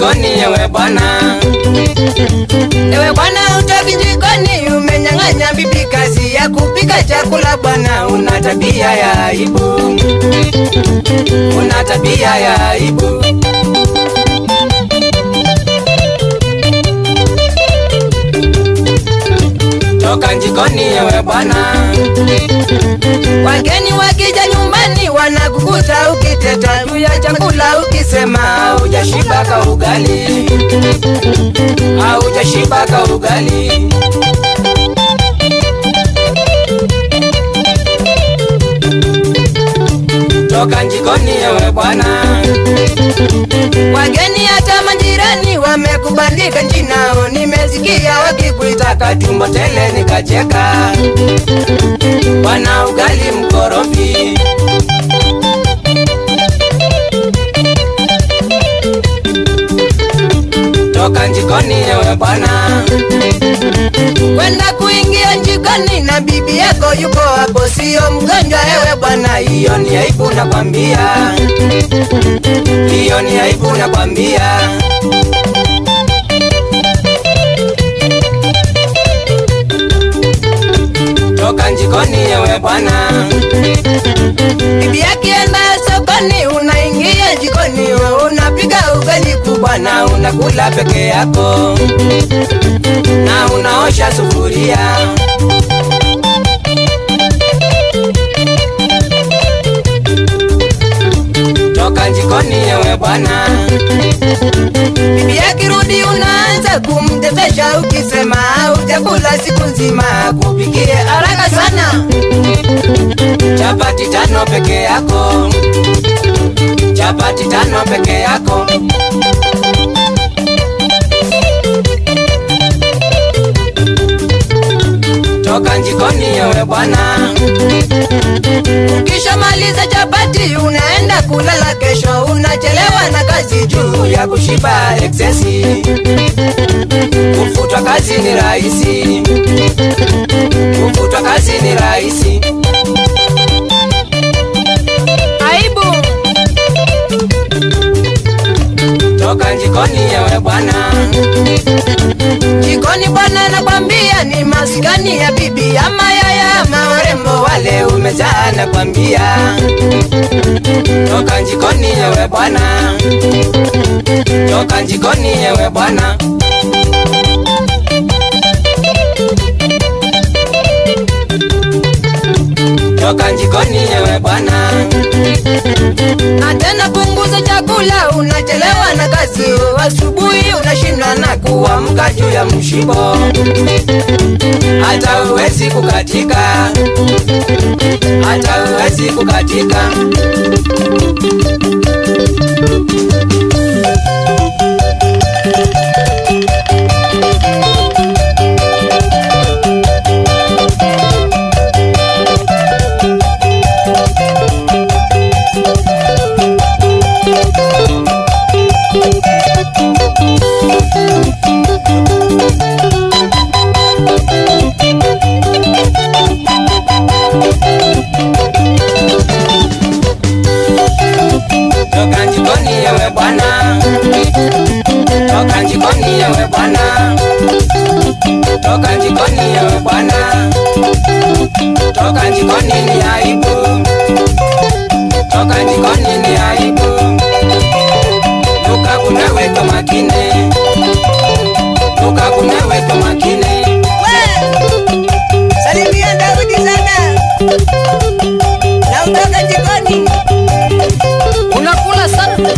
jikoni ewe bwana. Ewe bwana utoki jikoni, umenyang'anya bibi kazi ya kupika chakula bwana. Una tabia ya aibu, una tabia ya aibu. Toka jikoni ewe bwana. Wageni wakija nyumbani wanakukuta ukiteta juu ya chakula, ukisema hujashiba ka ugali, hujashiba ka ugali. Toka jikoni ewe bwana. Wageni hata majirani wamekubandika jina, nimesikia wakikuita katumbo tele nikacheka, bwana ugali mkorofi. Toka jikoni ewe bwana. Kwenda kuingia jikoni na bibi yako yuko hapo, sio mgonjwa ewe bwana. Hiyo ni aibu nakwambia, hiyo ni aibu nakwambia. Toka jikoni ewe bwana. Bibi yake enda sokoni, unaingia jikoni, unapiga ugali kubwa na unakula peke yako, na unaosha sufuria. Toka jikoni ewe bwana. Bibi yake rudi, unaanza kumtetesha ukisema hujakula siku nzima, kupikie haraka sana. Chapati 5 peke yako, chapati 5 peke yako. Toka jikoni ewe bwana. Ukisha maliza chapati unaenda kulala, kesho unachelewa na kazi juu ya kushiba eksesi. Kufutwa kazi ni rahisi, kufutwa kazi ni rahisi. aibu. Toka jikoni ewe bwana. Jikoni bwana nakwambia ni maskani ya bibi ama yaya ama warembo wale umejaa nakwambia. Toka jikoni ewe bwana. Toka jikoni ewe bwana. Toka jikoni ewe bwana. Na tena punguza chakula, unachelewa na kazi, asubuhi unashinda na kuamka juu ya mshibo, hata uwezi kukatika, hata uwezi kukatika. Toka jikoni ewe bwana. Toka jikoni ewe bwana. Toka jikoni ewe bwana. Toka jikoni ni aibu, toka jikoni ni aibu. Luka kunewe kwa makine, luka kunewe kwa makine. Salimia Daudi sana. Na utoka jikoni unakula sana.